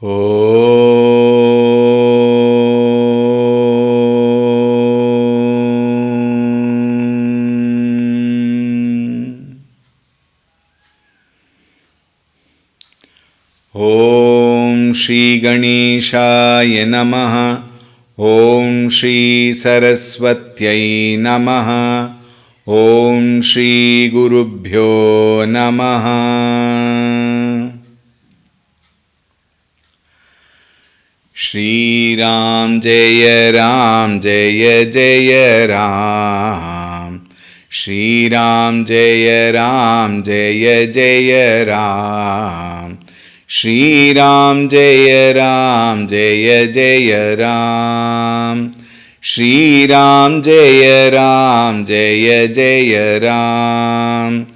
ॐ श्री गणेशाय नमः। ॐ श्री सरस्वत्यै नमः। ॐ श्री गुरुभ्यो नमः। श्री राम जय जय राम। श्री राम जय जय राम। श्री राम जय जय राम। श्री राम जय जय राम। श्री राम जय जय राम।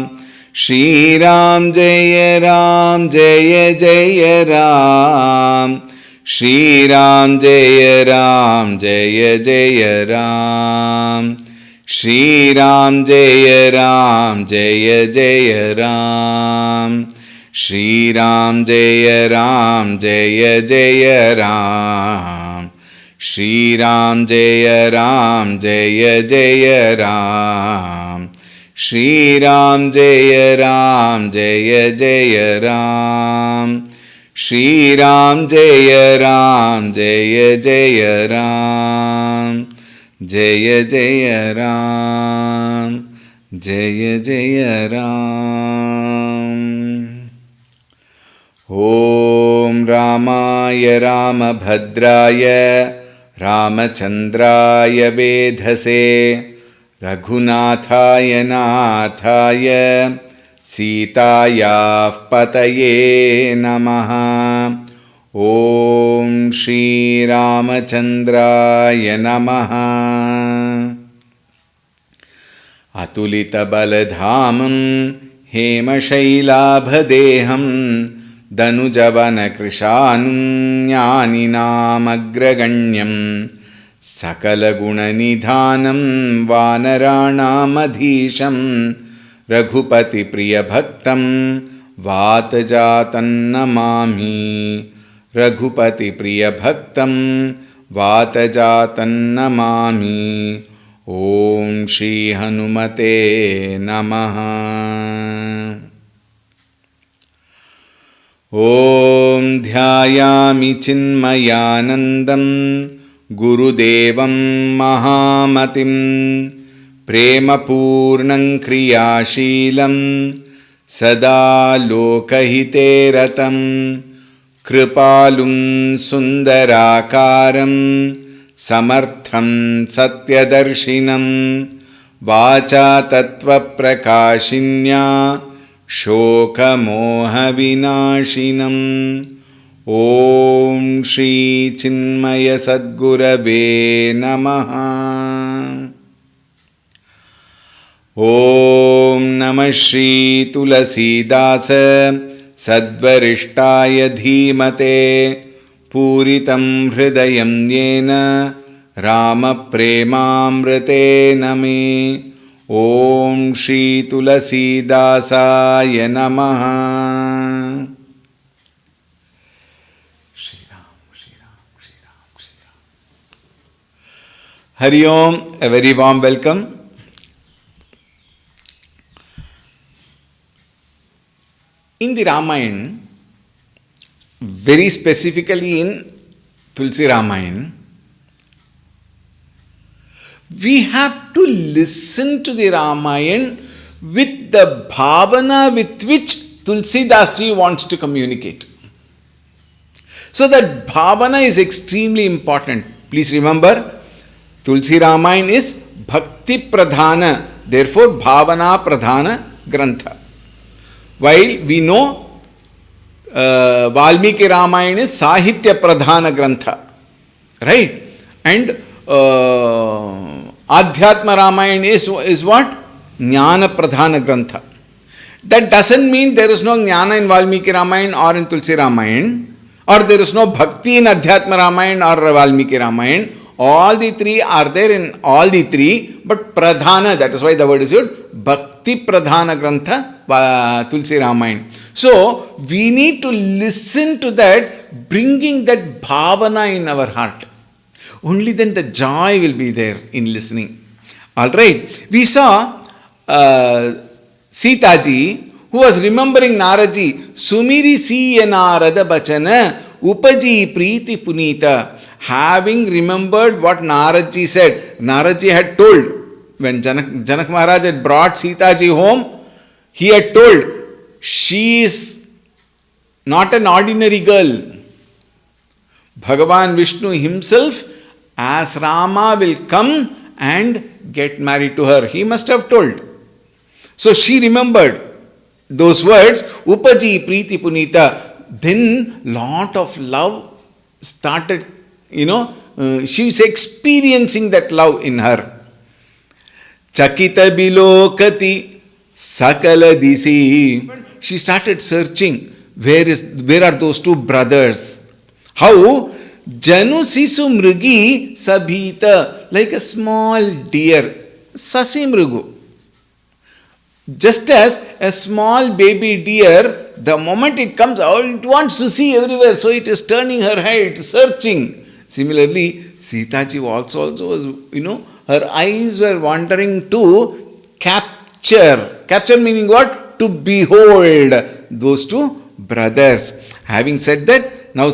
श्री राम जय जय राम। श्री राम जय जय राम। श्री राम जय जय राम। श्री राम जय जय राम। श्री राम जय जय राम। श्री राम जय जय राम। श्री राम जय जय राम। जय जय राम। जय जय राम। ओम रामाय रामभद्राय रामचंद्राय वेधसे रघुनाथाय नाथाय सीतायाः पतये नमः। ओम श्री रामचंद्राय नमः। अतुलितबलधामं हेमशैलाभदेहं दनुजवनकृशानुं ज्ञानिनामग्रगण्यं सकलगुणनिधानं वानराणामधीशं रघुपतिप्रियभक्तं वातजातं नमामि। रघुपतिप्रियभक्तं वातजातं नमामि। ॐ श्री हनुमते नमः। ॐ ध्यायामि चिन्मयानन्दं गुरुदेवं महामतिं प्रेमपूर्णं क्रियाशीलं सदा लोकहिते रतं कृपालुं सुन्दराकारं समर्थं सत्यदर्शिनं वाचा तत्त्वप्रकाशिन्या शोकमोहविनाशिनं। ॐ श्री चिन्मय सद्गुरवे नमः। ॐ नमः श्री तुलसीदास सद्वरिष्ठाय धीमते पूरितं हृदयं येन रामप्रेमामृतेन मे। ॐ श्री तुलसीदासाय नमः। Hari Om, a very warm welcome. In the Ramayana, very specifically in Tulsi Ramayana, we have to listen to the Ramayana with the bhavana with which Tulsidas ji wants to communicate. So that bhavana is extremely important. Please remember, Tulsi Ramayana is Bhakti Pradhana, therefore Bhavana Pradhana Grantha. While we know Valmiki Ramayana is Sahitya Pradhana Grantha, right? And Adhyatma Ramayana is what? Jnana Pradhana Grantha. That doesn't mean there is no Jnana in Valmiki Ramayana or in Tulsi Ramayana, or there is no Bhakti in Adhyatma Ramayana or Valmiki Ramayana, All the three are there in all the three, but Pradhana, that is why the word is used, Bhakti Pradhana Grantha, Tulsi Ramayana. So, we need to listen to that, bringing that bhavana in our heart. Only then the joy will be there in listening. Alright, we saw Sitaji, who was remembering Naraji, Sumiri siya Narada Bachana, Upaji Preeti Punita. Having remembered what Naradji said, Naradji had told, when Janak Maharaj had brought Sitaji home, he had told, she is not an ordinary girl. Bhagavan Vishnu himself, as Rama, will come and get married to her. He must have told. So she remembered those words, Upaji Preeti Punita. Then lot of love started, she is experiencing that love in her. Chakita bilokati sakala disi. She started searching, where are those two brothers? How? Janu sisu mrigi sabhita, like a small deer, sasi mrigu. Just as a small baby deer, the moment it comes out, it wants to see everywhere, so it is turning her head, searching. Similarly, Sitaji also was, her eyes were wandering to capture. Capture meaning what? To behold those two brothers. Having said that, now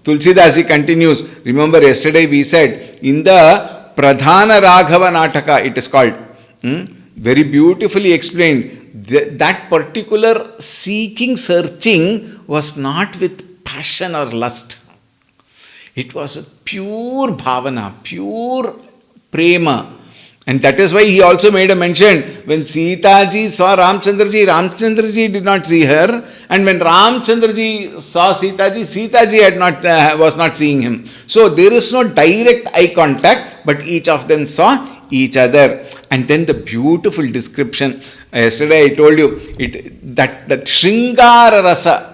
Tulsidasi continues. Remember, yesterday we said, in the Pradhana Raghava Nataka, it is called, very beautifully explained, that particular seeking, searching was not with passion or lust. It was with pure bhavana, pure prema. And that is why he also made a mention, when Sitaji saw Ramchandraji, Ramchandraji did not see her. And when Ramchandraji saw Sitaji, Sitaji was not seeing him. So there is no direct eye contact, but each of them saw each other. And then the beautiful description, yesterday I told you, that Shringara Rasa,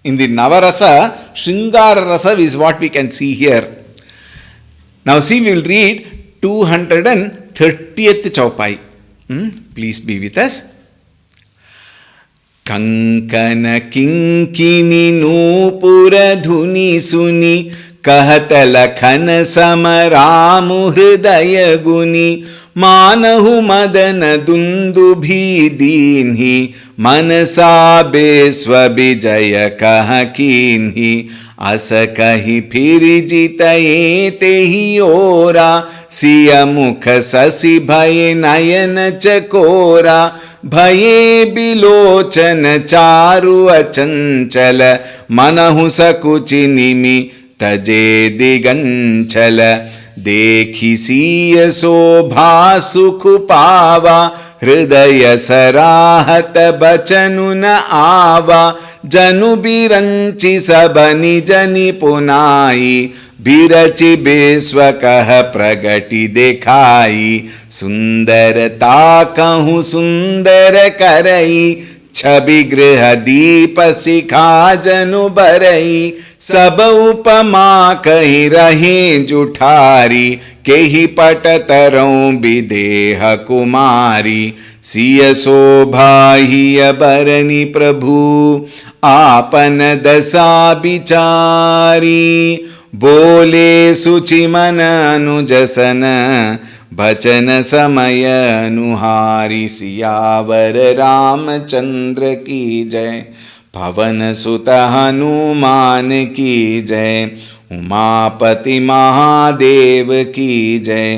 in the Navarasa, Shringara Rasa is what we can see here. Now see, we will read 230th Chaupai. Please be with us. Kankana kinkini nupura dhuni suni कहत लखन समरामु हृदय गुनि मानहु मदन दुंदुभि दीन्हि मनसा बेस्व विजय कह कीन्हि अस कहि फिर जितये तेहि ओरा सिय मुख ससि भय नयन चकोरा भये बिलोचन चारु अचंचल मनहु सकुचि निमि तजे दिगंचल देखि सीय शोभा सुख पावा हृदय सराहत बचनु न आवा जनु बिरंचि सब निज निपुनाई बिरचि बेस्व कह प्रगति देखाई सुंदरता कहूँ सुंदर करई छवि गृह दीप सिखा जनु बरई सब उपमा कही रहे जुठारी केहि पट तरौं विदेह कुमारी सिय शोभा हिय बरनी प्रभु आपन दशा विचारी बोले सुचि मन अनुजसन बचन समय अनुहारी सियावर रामचंद्र की जय पवन सुत हनुमान की जय उमापति महादेव की जय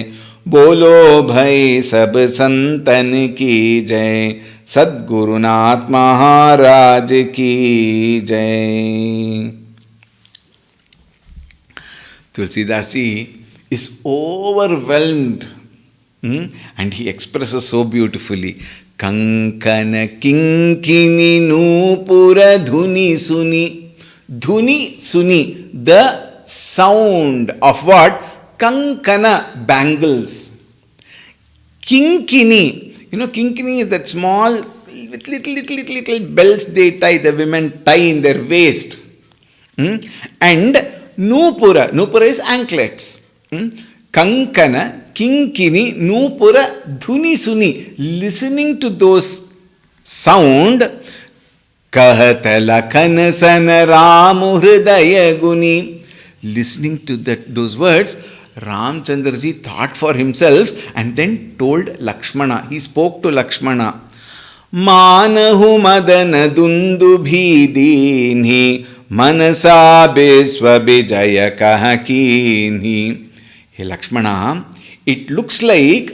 बोलो भई सब संतन की जय सद्गुरुनाथ महाराज की जय. Tulsidas ji is overwhelmed, and he expresses so beautifully. Kankana kinkini nupura dhuni suni. Dhuni suni, the sound of what? Kankana, bangles. Kinkini, kinkini is that small, little bells they tie, the women tie in their waist. And Nupura. Nupura is anklets. Kankana, kinkini, nupura, dhuni suni. Listening to those sound, kahatala kanasana ramu hridaya guni. Listening to those words, Ramchandraji thought for himself and then told Lakshmana. He spoke to Lakshmana. Manahu madana dundu bhidini manasa besva bijaya kahakini. Hey Lakshmana, it looks like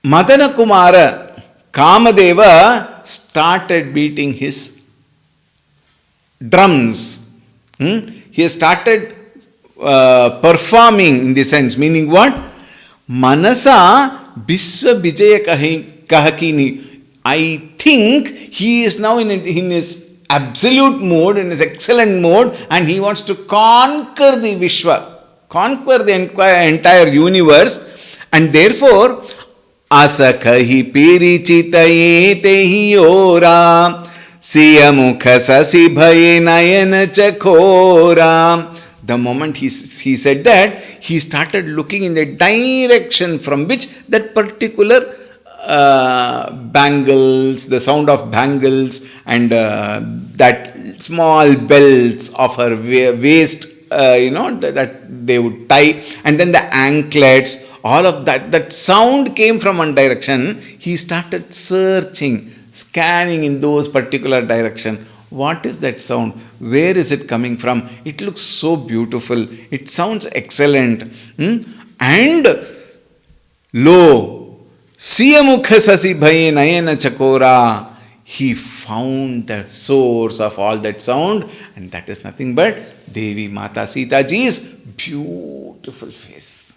Madana Kumara, Kamadeva, started beating his drums. He started performing in the sense, meaning what? Manasa Biswa Vijaya Kahakini. I think he is now in his absolute mode, in his excellent mode, and he wants to conquer the Vishwa, conquer the entire universe, and therefore, Asakahi Pirichita Yetehi Ora Siya Mukha Sasi Bhaye Nayana Chakora. The moment he said that, he started looking in the direction from which that particular bangles, the sound of bangles and that small belts of her waist, that they would tie, and then the anklets, all of that sound came from one direction. He started searching, scanning in those particular direction. What is that sound? Where is it coming from? It looks so beautiful. It sounds excellent. And lo, Siyamukha Sasi Bhaye Nayana Chakora. He found the source of all that sound, and that is nothing but Devi Mata Sita Ji's beautiful face.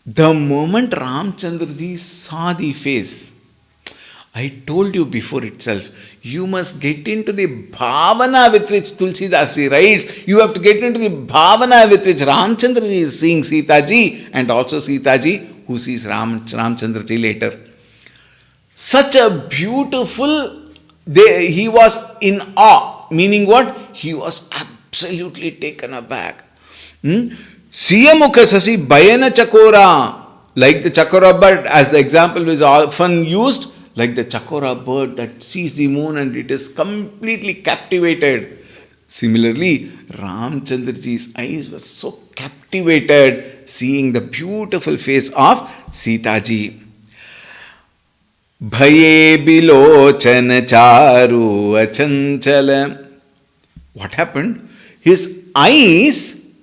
The moment Ramchandraji saw the face, I told you before itself, you must get into the bhavana with which Tulsidasi writes. You have to get into the bhavana with which Ramchandraji is seeing Sitaji, and also Sitaji who sees Ramchandraji later. Such a beautiful, he was in awe, meaning what? He was absolutely taken aback. Siyamukha Sasi Bayana Chakora, like the Chakora bird, as the example is often used, like the Chakora bird that sees the moon and it is completely captivated. Similarly, Ramchandraji's eyes were so captivated seeing the beautiful face of Sitaji. Bhaye bilochana charu achanchala. What happened? His eyes,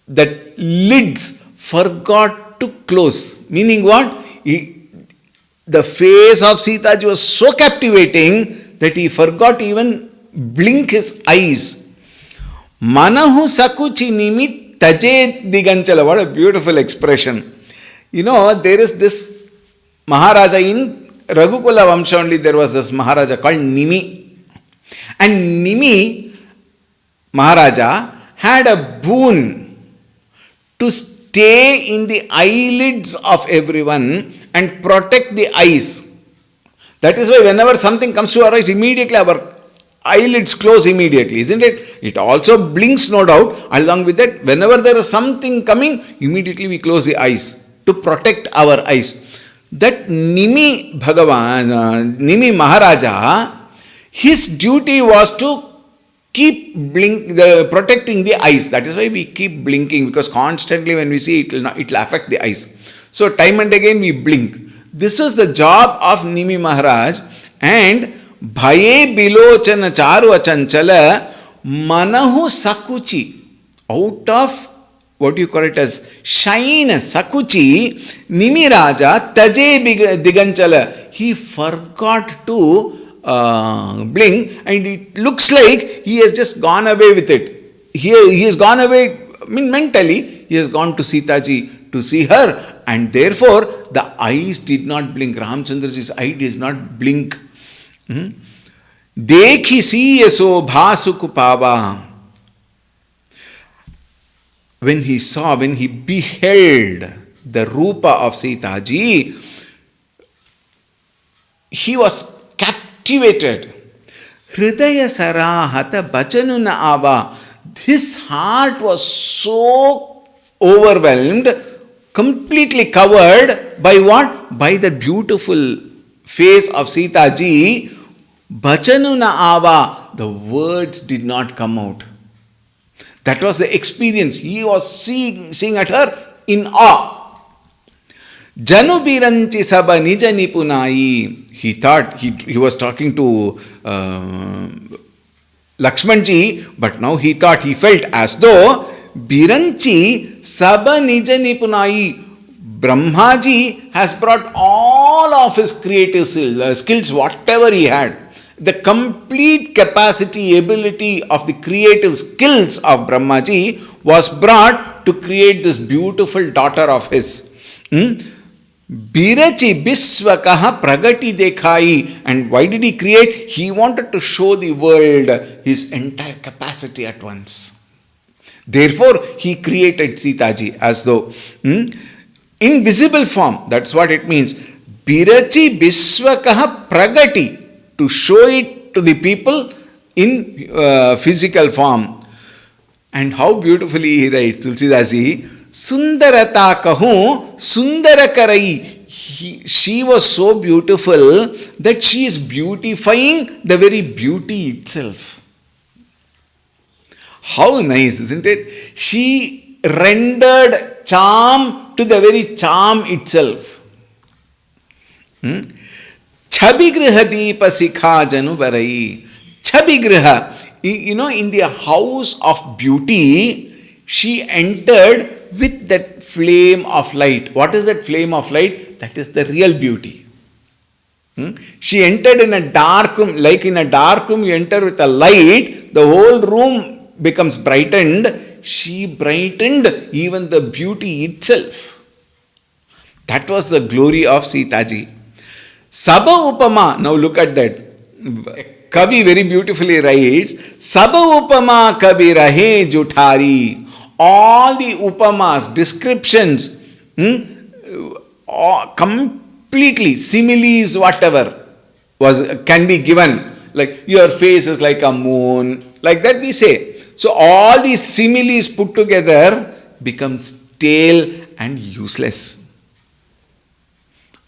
that lids, forgot to close. Meaning what? The face of Sitaji was so captivating that he forgot even blink his eyes. Manahu sakuchi nimi taje diganchala. What a beautiful expression. There is this Maharaja in Raghukula Vamsha only, there was this Maharaja called Nimi. And Nimi Maharaja had a boon to stay in the eyelids of everyone and protect the eyes. That is why whenever something comes to our eyes, immediately our eyelids close immediately, isn't it? It also blinks, no doubt. Along with that, whenever there is something coming, immediately we close the eyes to protect our eyes. That Nimi Nimi Maharaja, his duty was to keep protecting the eyes. That is why we keep blinking, because constantly when we see it will affect the eyes. So time and again we blink. This was the job of Nimi Maharaj. And Bhaye Bilochana Charu Achanchala Manahu Sakuchi, out of what you call it as shine, Sakuchi, Nimi Raja Taje Diganchala. He forgot to blink, and it looks like he has just gone away with it. He has gone away, mentally, he has gone to Sitaji to see her, and therefore the eyes did not blink. Ramchandraji's eye did not blink. Dekhi siye so bhasukupava. When he beheld the Rupa of Sitaji, he was captivated. Hridaya sarahata bachanu na ava. His heart was so overwhelmed, completely covered by what? By the beautiful face of Sita ji. Bachanu na ava. The words did not come out. That was the experience. He was seeing at her in awe. Janu biranchi saba nija nipunai. He thought he was talking to Lakshmanji, but now he felt as though Biranchi Saba Nija Nipunai. Brahmaji has brought all of his creative skills, whatever he had. The complete capacity, ability of the creative skills of Brahmaji was brought to create this beautiful daughter of his. Birachi Biswakaha Pragati Dekhai. And why did he create? He wanted to show the world his entire capacity at once. Therefore, he created Sita ji as though in visible form. That's what it means. Birachi Biswakaha Pragati. To show it to the people in physical form. And how beautifully he writes, Tulsidasi. Sundarata kahu sundara karai. She was so beautiful that she is beautifying the very beauty itself. How nice, isn't it? She rendered charm to the very charm itself. Chabigriha deepa sikha janu barai. Chabigriha. In the house of beauty, she entered with that flame of light. What is that flame of light? That is the real beauty. She entered in a dark room. Like in a dark room, you enter with a light, the whole room becomes brightened. She brightened even the beauty itself. That was the glory of Sita ji. Saba Upama. Now look at that. Kavi very beautifully writes, Saba Upama Kavi Rahe Juthari. All the upamas, descriptions, completely, similes, whatever can be given. Like your face is like a moon, like that we say. So all these similes put together become stale and useless.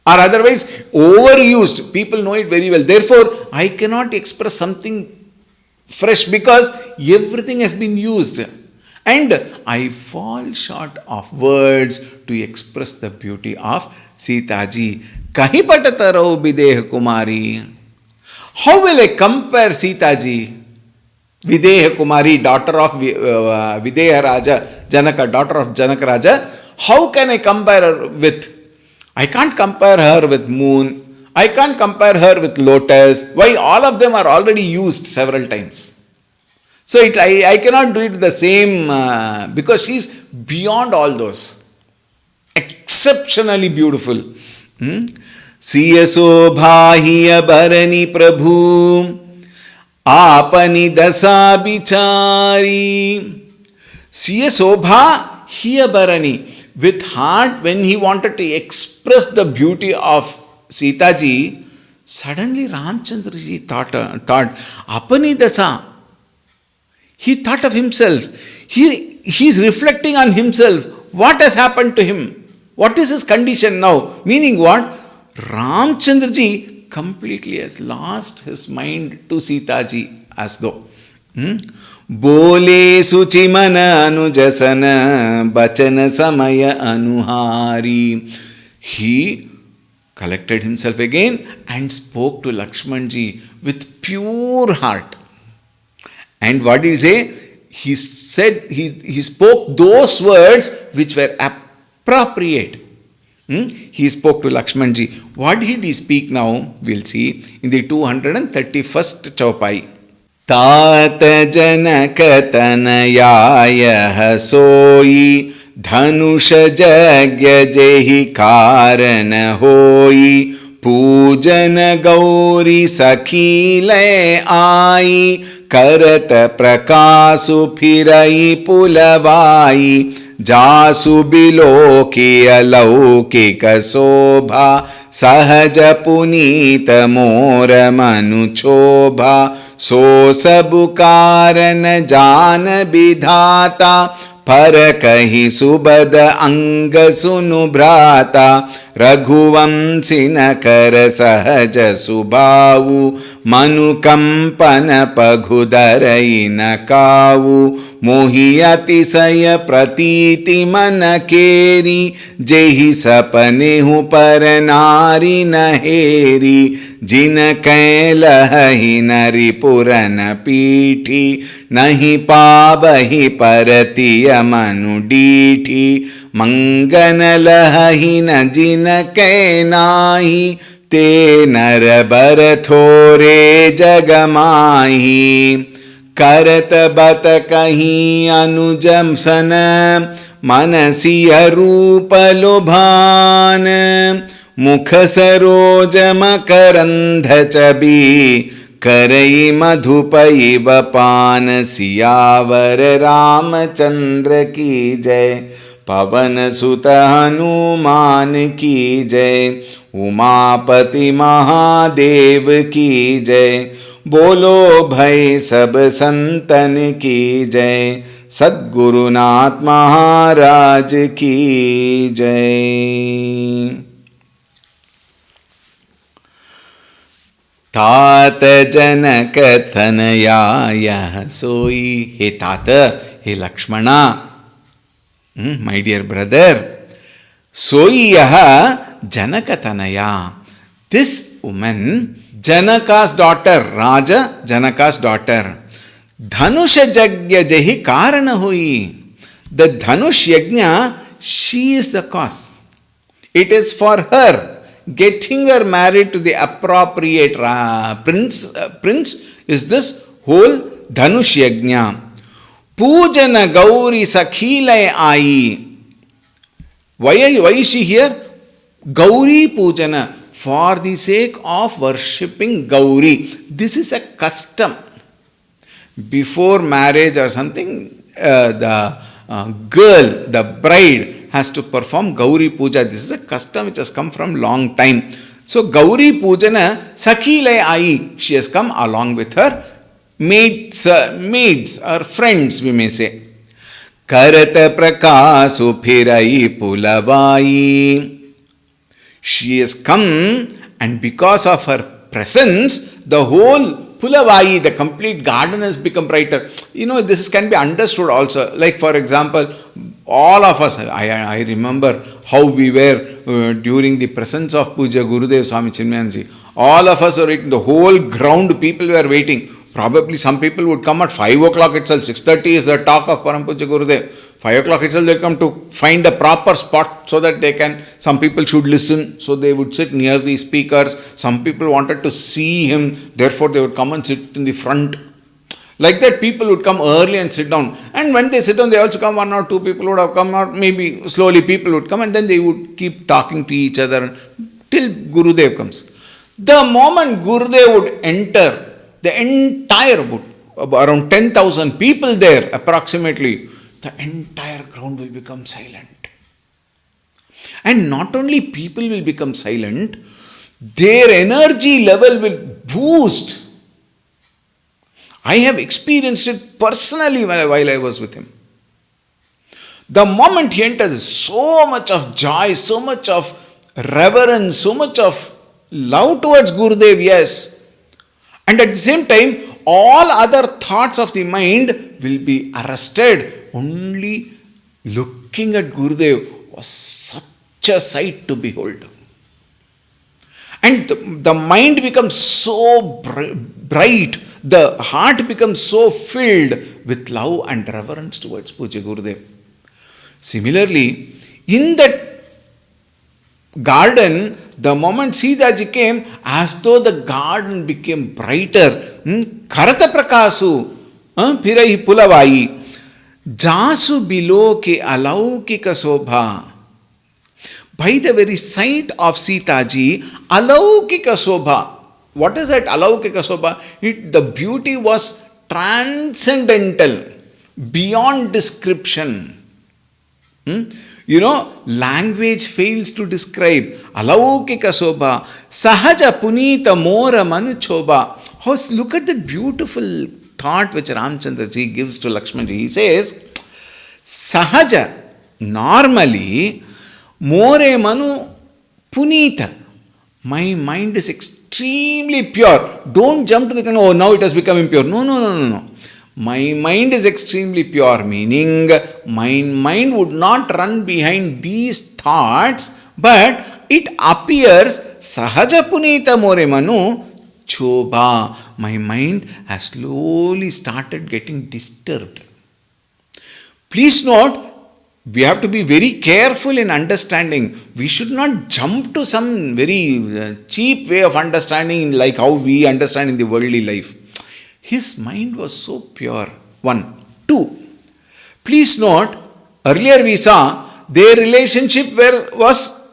Or otherwise overused. People know it very well. Therefore, I cannot express something fresh because everything has been used. And I fall short of words to express the beauty of Sita ji. Kahi patataro Videha Kumari. How will I compare Sita ji? Videha Kumari, daughter of Videha Raja, Janaka, daughter of Janaka Raja. How can I compare her with? I can't compare her with moon. I can't compare her with lotus. Why? All of them are already used several times. So I cannot do it the same because she is beyond all those. Exceptionally beautiful. Siya sobhahiya barani prabhu apani dasa bichari. Siya sobha hiya barani. With heart, when he wanted to express the beauty of Sita ji, suddenly Ramchandra ji thought, apani dasa. He thought of himself. He is reflecting on himself. What has happened to him? What is his condition now? Meaning what? Ramchandra ji completely has lost his mind to Sita ji as though. Bole suchi mana anujasana bachana samaya anuhari. He collected himself again and spoke to Lakshman ji with pure heart. And what did he say? He said, he spoke those words which were appropriate. He spoke to Lakshman ji. What did he speak now? We'll see in the 231st Chaupai. Tata janaka tanayaya soyi dhanusha jagya jehi karana hoyi पूजन गौरी सखीले आई करत प्रकाशु फिरई पुलवाई जासु बिलोकी अलौकिक शोभा सहज पुनीत मोर मनु क्षोभा सो सबु कारण जान विधाता पर कही सुबद अंग सुनु भ्राता रघुवंशी न कर सहज सुभाऊ मनु कंपन पघुदरई न काऊ मोहि अतिशय प्रतीति मन केरी जेहि सपने हूँ पर नारी नहेरी जिन कैलहि नरि पुरन पीठी नहीं पावहि परतिय मनु डीठी मंगन लहि न जिन कै नाही ते नर बर थोरे जग माही करत बत कहीं अनुजम सन मनसिय रूप लुभान मुख सरोज मकरंध चबी करई मधुपई बपान सियावर रामचंद्र की जय पवन सुत हनुमान की जय उमापति महादेव की जय बोलो भई सब संतन की जय सद्गुरुनाथ महाराज की जय। तात जनक तनया यह सोई, हे तात, हे लक्ष्मणा, my dear brother, सोई यह जनक Tanaya, this woman, Janaka's daughter, Raja Janaka's daughter, Dhanush Yajna Jahi Karana hui. The Dhanush Yajna, she is the cause. It is for her. Getting her married to the appropriate prince is this whole Dhanush Yajna. Pujana Gauri Sakhilai Ai. Why is she here? Gauri Pujana. For the sake of worshipping Gauri. This is a custom. Before marriage or something, the girl, the bride, has to perform Gauri Puja. This is a custom which has come from long time. So Gauri Pujana, Sakhilai Ai, she has come along with her maids or friends, we may say. Karata Prakasu Phirai Pulavai. She has come, and because of her presence, the whole Pulavai, the complete garden has become brighter. You know, this can be understood also. Like for example, all of us, I remember how we were during the presence of Puja Gurudev Swami Chinmayanji. All of us were waiting, the whole ground people were waiting. Probably some people would come at 5 o'clock itself. 6:30 is the talk of Param Puja Gurudev. 5 o'clock itself they come to find a proper spot so that they can, some people should listen, so they would sit near the speakers. Some people wanted to see him, therefore they would come and sit in the front. Like that, people would come early and sit down. And when they sit down, they also come, 1 or 2 people would have come, or maybe slowly people would come, and then they would keep talking to each other till Gurudev comes. The moment Gurudev would enter, the entire, around 10,000 people there approximately, the entire ground will become silent. And not only people will become silent, their energy level will boost. I have experienced it personally while I was with him. The moment he enters, so much of joy, so much of reverence, so much of love towards Gurudev, yes. And at the same time, all other thoughts of the mind will be arrested. Only looking at Gurudev was such a sight to behold. And the mind becomes so bright, the heart becomes so filled with love and reverence towards Puja Gurudev. Similarly, in that garden, the moment Sitaji came, as though the garden became brighter. Karata Prakasu, Phirai Pulavai, Jasu Biloke Alaukika Sobha. By the very sight of Sitaji, Alaukika Sobha. What is that Alaukika Sobha? The beauty was transcendental, beyond description. Language fails to describe. Alaukika Sobha, Sahaja Punita Mora Manu Choba. Look at that beautiful thought which Ramchandra ji gives to Lakshman ji. He says, Sahaja, normally, More Manu Punita. My mind is extremely pure. Don't jump to the kind, oh, now it has become impure. No. My mind is extremely pure, meaning my mind would not run behind these thoughts, but it appears Sahaja Punita More Manu Choba. My mind has slowly started getting disturbed. Please note, we have to be very careful in understanding. We should not jump to some very cheap way of understanding like how we understand in the worldly life. His mind was so pure. 1. 2. Please note, earlier we saw their relationship was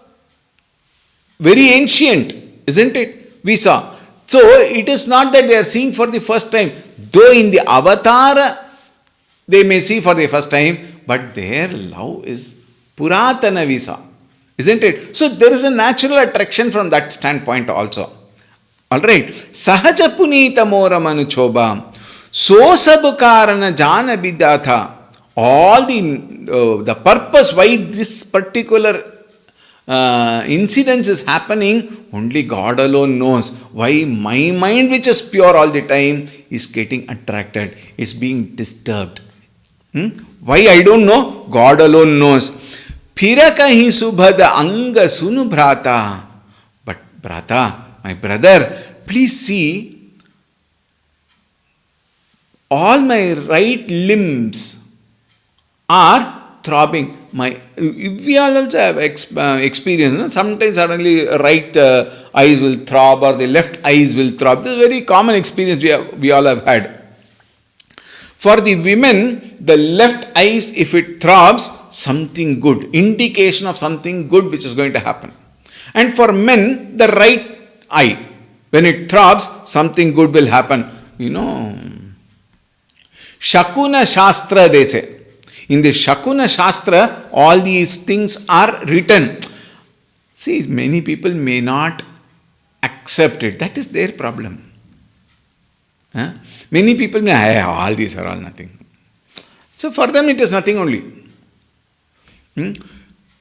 very ancient, isn't it? We saw. So it is not that they are seeing for the first time. Though in the avatar they may see for the first time, but their love is Puratana Visa, isn't it? So there is a natural attraction from that standpoint also. Alright. Sahaja Punita Mora Manu Choba. So Sabukarana Jana Bidatha. All the purpose why this particular incident is happening, only God alone knows. Why my mind, which is pure all the time, is getting attracted, is being disturbed. Why I don't know? God alone knows. Pirakahi subhada anga sunu brata. But brata, my brother, please see, all my right limbs are throbbing. We all also have experience. Sometimes suddenly right eyes will throb or the left eyes will throb. This is a very common experience we all have had. For the women, the left eyes, if it throbs, something good, indication of something good which is going to happen. And for men, the right eye, when it throbs, something good will happen. Shakuna Shastra, they say. In the Shakuna Shastra, all these things are written. See, many people may not accept it. That is their problem. Many people may, all these are all nothing. So for them it is nothing only.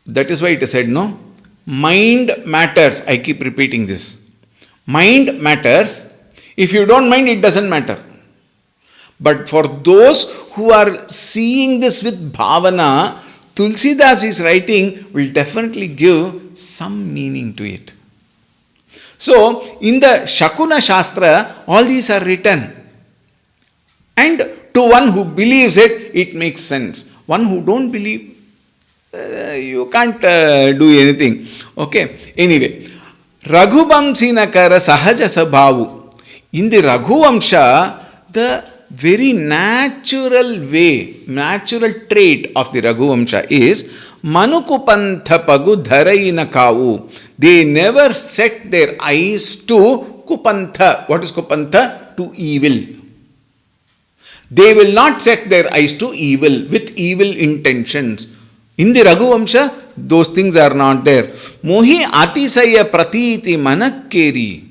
That is why it is said, no? Mind matters. I keep repeating this. Mind matters. If you don't mind, it doesn't matter. But for those who are seeing this with bhavana, Tulsidas' writing will definitely give some meaning to it. So, in the Shakuna Shastra, all these are written. And to one who believes it, it makes sense. One who don't believe, you can't do anything. Okay. Anyway, Raghuvamsinakara Sahaja Sabhavu. In the Raghuvamsha, the very natural way, natural trait of the Raghuvamsha is Manukupantha Pagu Dharaina Kavu. They never set their eyes to Kupantha. What is Kupantha? To evil. They will not set their eyes to evil with evil intentions. In the Raghuvamsha, those things are not there. Mohi Atisaya Pratiti Manakkeri.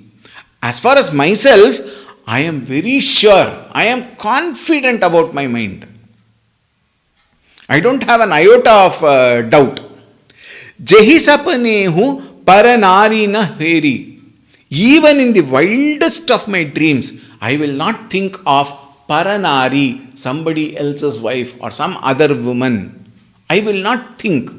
As far as myself, I am very sure, I am confident about my mind. I don't have an iota of doubt. Jehisapanehu paranarina heri. Even in the wildest of my dreams, I will not think of paranari, somebody else's wife or some other woman. I will not think.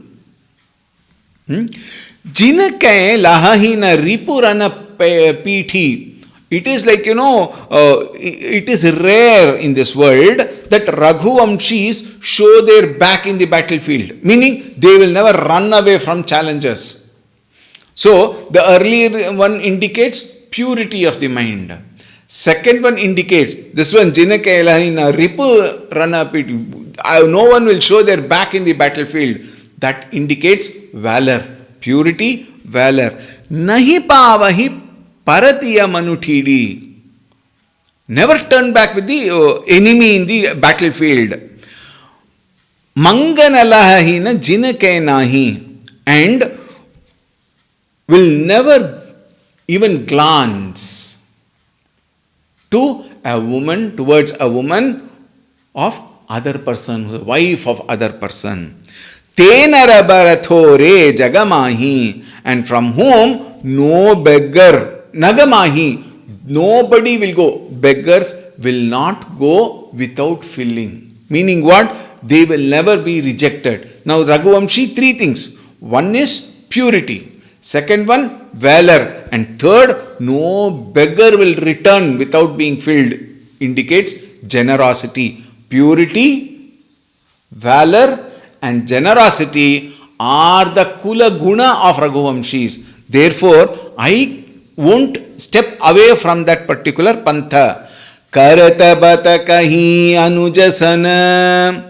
Jinake lahahina ripurana pithi. It is like, it is rare in this world that Raghuvamshis show their back in the battlefield. Meaning, they will never run away from challenges. So, the earlier one indicates purity of the mind. Second one indicates, this one, Jinakailahina, Ripu Ranapiti, no one will show their back in the battlefield. That indicates valor, purity, valor. Nahi pavahi Paratiya Manuthidi. Never turn back with the enemy in the battlefield. Manganalahina jinake nahi, and will never even glance to a woman, towards a woman of other person, wife of other person. Tenarabarathore jagamahi, and from whom no beggar, nagamahi, nobody will go. Beggars will not go without filling. Meaning what? They will never be rejected. Now Raghuvamshi, three things. One is purity. Second one, valor. And third, no beggar will return without being filled. Indicates generosity. Purity, valor and generosity are the Kula Guna of Raghuvamshis. Therefore, I won't step away from that particular pantha. Karatabata kahi anujasana.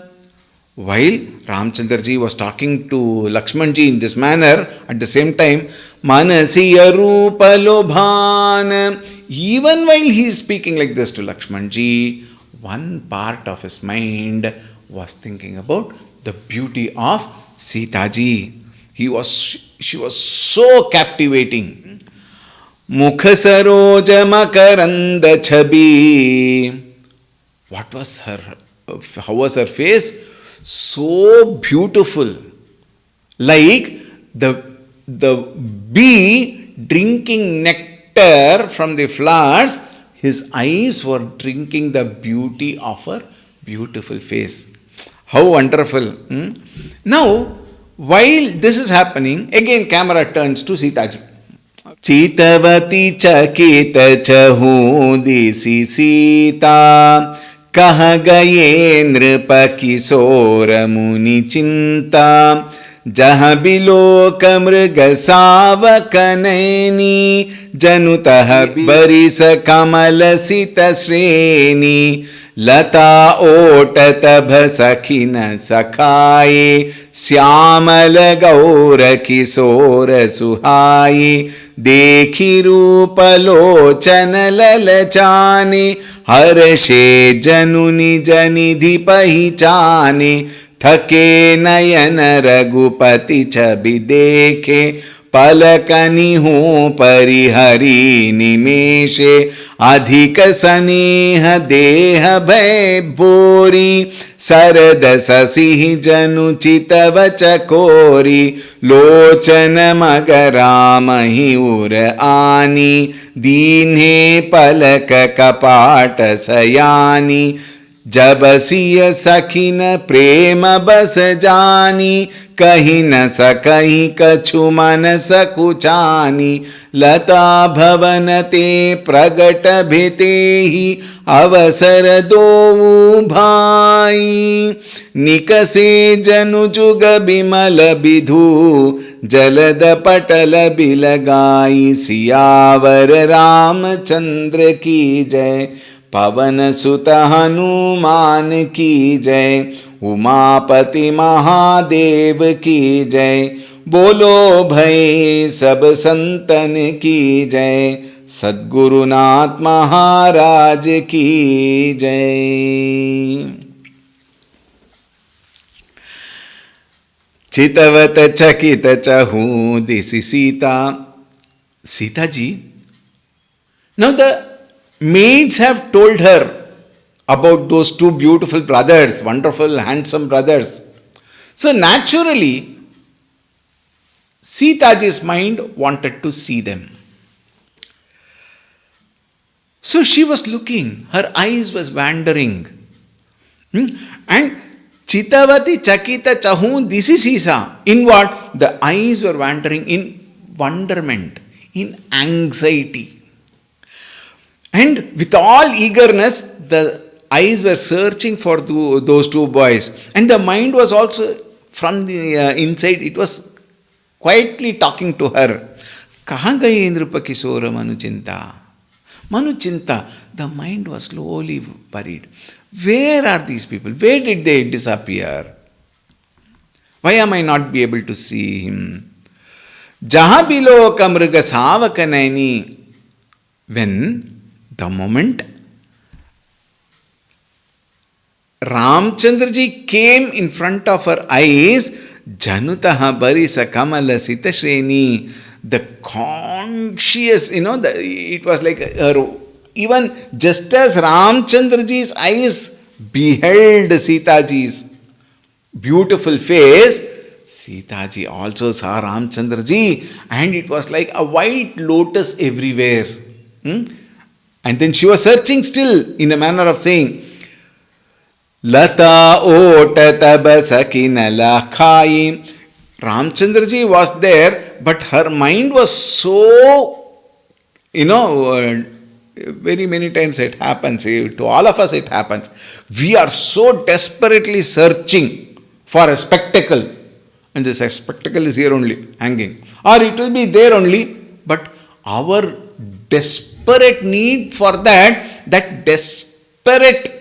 While Ramchandraji was talking to Lakshmanji in this manner, at the same time, Manasiya Rupa Lobhan. Even while he is speaking like this to Lakshmanji, one part of his mind was thinking about the beauty of Sitaji. She was so captivating. Mukha saroja makaranda chhabi. What was how was her face? So beautiful. Like the bee drinking nectar from the flowers, his eyes were drinking the beauty of her beautiful face. How wonderful. Now, while this is happening, again camera turns to Sitaji. Chitavati chakita chahu disi Sita, कह गए नृप किशोर मुनि चिंता, जहाँ बिलोक मृग सावक नैनी, जनुतः बरिस कमल सित श्रेणी, लता ओटत सखिन सखाए, श्यामल गौर किशोर सुहाए, देखी रूप लोचन ललचाने, हर्षे जनुनि जनिधि पहिचाने, थके नयन रघुपति छवि देखे, पलकनि हूँ परिहरि निमेषे, अधिक स्नेह देह भय भोरी, सरद ससिह जनु चितव चकोरी, लोचन मगराम ही उर आनी, दीन्हे पलक कपाट सयानी, जब सिय सखिन प्रेम बस जानी, कहीं न सकहीं कछु मन सकुचानी, लता भवन ते प्रगट भिते ही, अवसर दो भाई, निकसे जनु जुग बिमल विधु, जलद पटल बिलगाई, सियावर रामचंद्र की जय, पवन सुत हनुमान की जय, उमापति महादेव की जय, बोलो भई सब संतन की जय, सद्गुरुनाथ महाराज की जय। चितवत चकित चहू दिसि Sita. Sita ji. Now the maids have told her about those two beautiful brothers, wonderful, handsome brothers. So naturally, Sita ji's mind wanted to see them. So she was looking, her eyes was wandering. And Chitavati Chakita Chahu, this is Sisa. In what? The eyes were wandering in wonderment, in anxiety. And with all eagerness, the eyes were searching for those two boys. And the mind was also from the inside, it was quietly talking to her. Kahan gaye Indrupa Kisora Manuchinta? Manuchinta, the mind was slowly worried. Where are these people? Where did they disappear? Why am I not be able to see him? Jaha bilo kamruga savakanaini. When the moment Ramchandraji came in front of her eyes, Janutaha Barisa Kamala Sita Shreni. The conscious, it was like her, even just as Ramchandraji's eyes beheld Sitaji's beautiful face, Sitaji also saw Ramchandraji, and it was like a white lotus everywhere. And then she was searching still in a manner of saying, Lata ota tabasakina lakhai. Ramchandraji was there, but her mind was so, very many times it happens, to all of us it happens. We are so desperately searching for a spectacle, and this spectacle is here only, hanging. Or it will be there only, but our desperate need for that desperate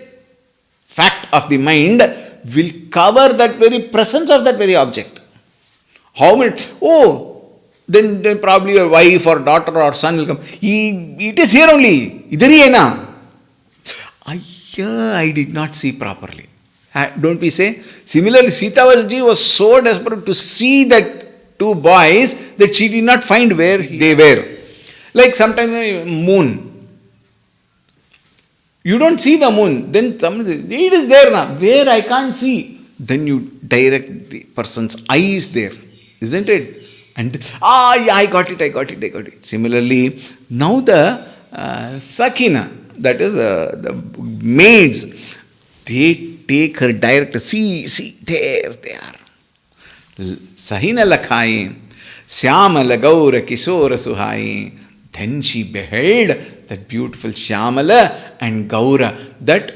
fact of the mind will cover that very presence of that very object. How many? Then probably your wife or daughter or son will come. It is here only. Idhar hi hai na. I did not see properly. Don't we say? Similarly, Sitavaji was so desperate to see that two boys that she did not find where they were. Like sometimes moon. You don't see the moon. Then someone says, it is there now. Where I can't see. Then you direct the person's eyes there. Isn't it? And I got it. Similarly, now the Sakina, that is the maids, they take her direct. See, there they are. Sahina lakhai, Syamala gaura kisora suhai. Then she beheld that beautiful Syamala and Gaura, that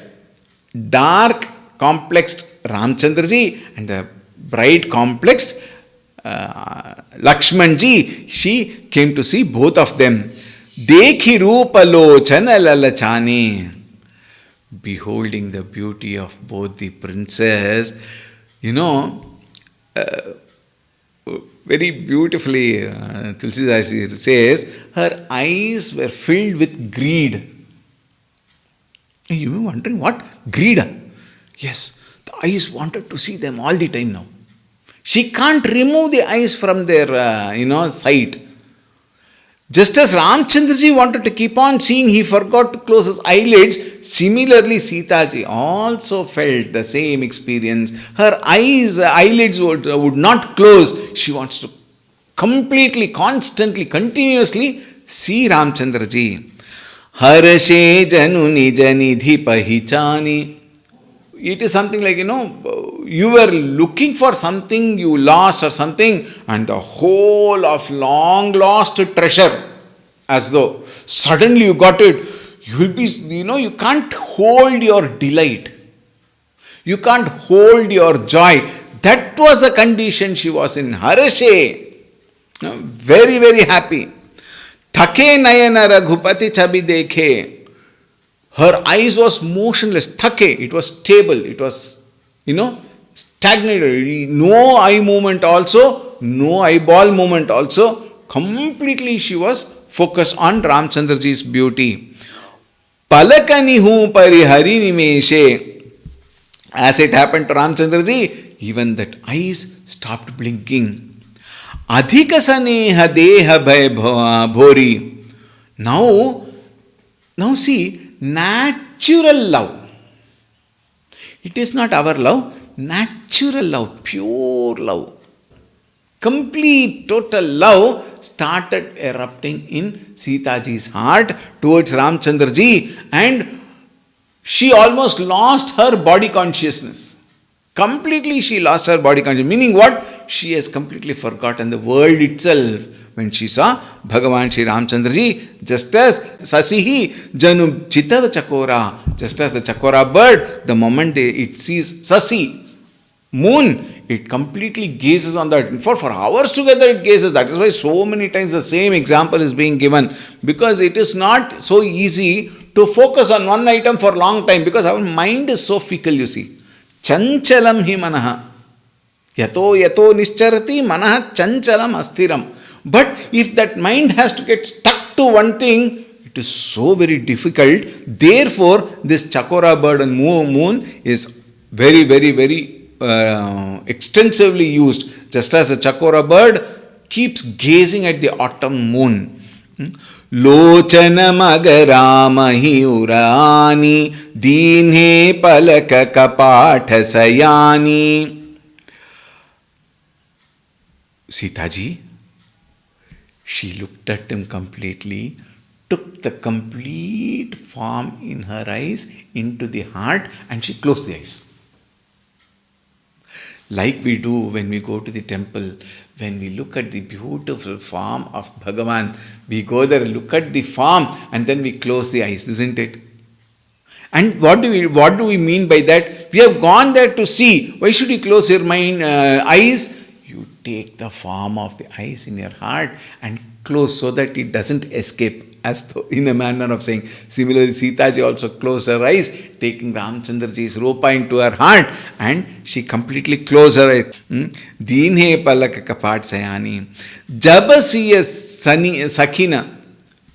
dark complexed Ramchandraji and the bright complexed Lakshmanji. She came to see both of them. Dekhi roopalochana lalachani. Beholding the beauty of both the princess, very beautifully, Tulsidasi says, her eyes were filled with greed. You may be wondering, what? Greed? Yes, the eyes wanted to see them all the time now. She can't remove the eyes from their, sight. Just as Ramchandraji wanted to keep on seeing, he forgot to close his eyelids. Similarly, Sitaji also felt the same experience. Her eyelids would not close. She wants to completely, constantly, continuously see Ramchandraji. Harashe janu nija nidhi pahichani. It is something like, you were looking for something you lost or something, and the whole of long lost treasure, as though suddenly you got it. You will be, you can't hold your delight. You can't hold your joy. That was the condition she was in. Harashe. Very, very happy. Thake nayana raghupati chabi dekhe. Her eyes was motionless. Thake, it was stable. It was, stagnated. No eye movement also. No eyeball movement also. Completely she was focused on Ramchandraji's beauty. Palakanihu parihari nimeshe. As it happened to Ramchandraji, even that eyes stopped blinking. Adhikasaneha deha bhai bhori. Now see, natural love. It is not our love, natural love, pure love. Complete, total love started erupting in Sitaji's heart towards Ramchandraji, and she almost lost her body consciousness. Completely she lost her body consciousness. Meaning what? She has completely forgotten the world itself when she saw Bhagavan Shri Ramchandraji, just as Sasihi Janu Chitava Chakora, just as the Chakora bird, the moment it sees Sasi, moon, it completely gazes on that. For hours together it gazes. That is why so many times the same example is being given, because it is not so easy to focus on one item for a long time, because our mind is so fickle, you see. Chanchalam hi manaha. Yato nischarati manaha chanchalam astiram. But if that mind has to get stuck to one thing, it is so very difficult. Therefore, this Chakora bird and moon is very, very, very extensively used, just as a chakora bird keeps gazing at the autumn moon. Lochana magaramahi urani deenhe palaka kapatha sayani. Sitaji, she looked at him completely, took the complete form in her eyes into the heart, and she closed the eyes. Like we do when we go to the temple, when we look at the beautiful form of Bhagavan, we go there, look at the form, and then we close the eyes, isn't it? And what do we mean by that? We have gone there to see. Why should you close your eyes? You take the form of the eyes in your heart and close so that it doesn't escape, as though in a manner of saying. Similarly, Sitaji also closed her eyes, taking Ramchandraji's rupa into her heart, and she completely closed her eyes. Deenhe palaka kapat sayani. Jabasiya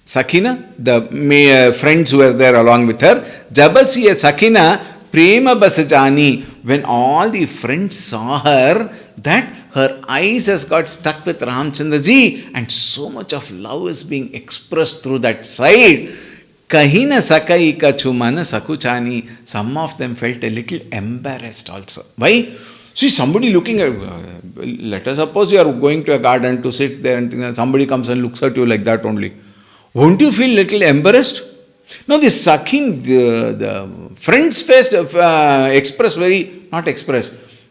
Sakina, the friends who were there along with her, Jabasiya Sakina prema basajani. When all the friends saw her, that her eyes has got stuck with Ramchandraji, and so much of love is being expressed through that side. Kahina sakaika chumana sakuchani. Some of them felt a little embarrassed also. Why? See, somebody looking at, let us suppose you are going to a garden to sit there and somebody comes and looks at you like that only. Won't you feel a little embarrassed? Now this Sakhin, the friend's face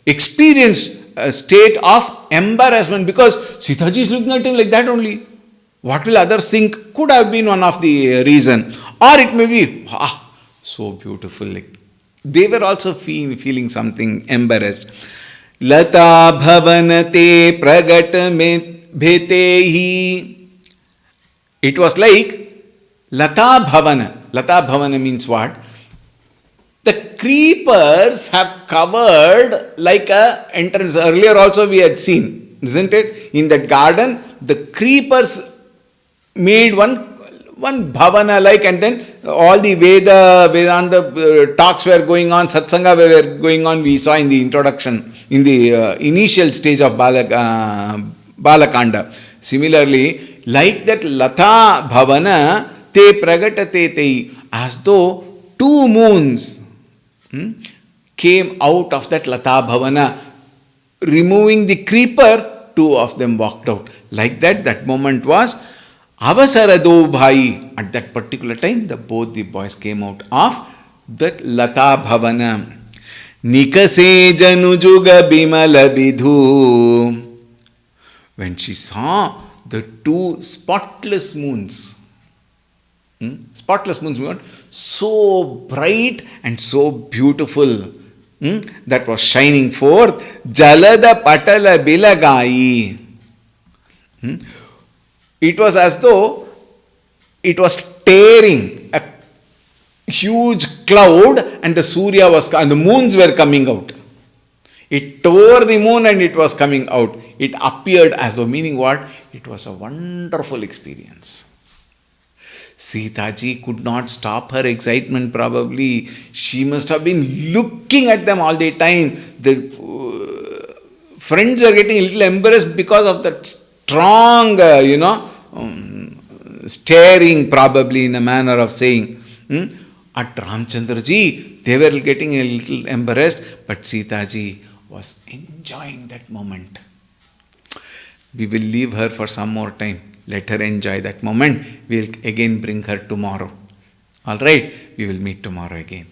experienced a state of embarrassment, because Sitaji is looking at him like that only. What will others think? Could have been one of the reason. Or it may be, so beautiful. Like, they were also feeling something embarrassed. Lata bhavanate pragat bhetehi. It was like Lata Bhavana. Lata Bhavana means what? The creepers have covered like a entrance. Earlier also we had seen, isn't it? In that garden, the creepers made one bhavana like, and then all the Vedanta talks were going on, satsanga were going on. We saw in the introduction, in the initial stage of Balakanda. Similarly, like that Lata Bhavana, te pragatate te, as though two moons came out of that Lata Bhavana, removing the creeper, two of them walked out. Like that, that moment was Avasarado Bhai. At that particular time, both the boys came out of that Lata Bhavana. Nikase Janujuga Bimala Bidhu. When she saw the two spotless moons, so bright and so beautiful, that was shining forth. Jalada Patala Bilagai. It was as though it was tearing a huge cloud, and the moons were coming out. It tore the moon and it was coming out. It appeared as though, meaning what? It was a wonderful experience. Sitaji could not stop her excitement probably. She must have been looking at them all the time. The friends were getting a little embarrassed because of that strong, staring probably, in a manner of saying. At Ramchandraji, they were getting a little embarrassed, but Sitaji was enjoying that moment. We will leave her for some more time. Let her enjoy that moment. We will again bring her tomorrow. Alright, we will meet tomorrow again.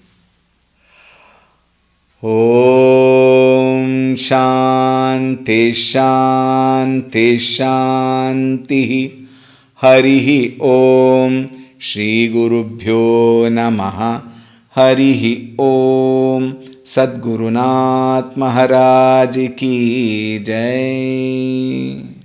Om Shanti Shanti Shanti Harihi Om Shri Gurubhyo Namaha Harihi Om Sadgurunath Maharaj Ki Jai.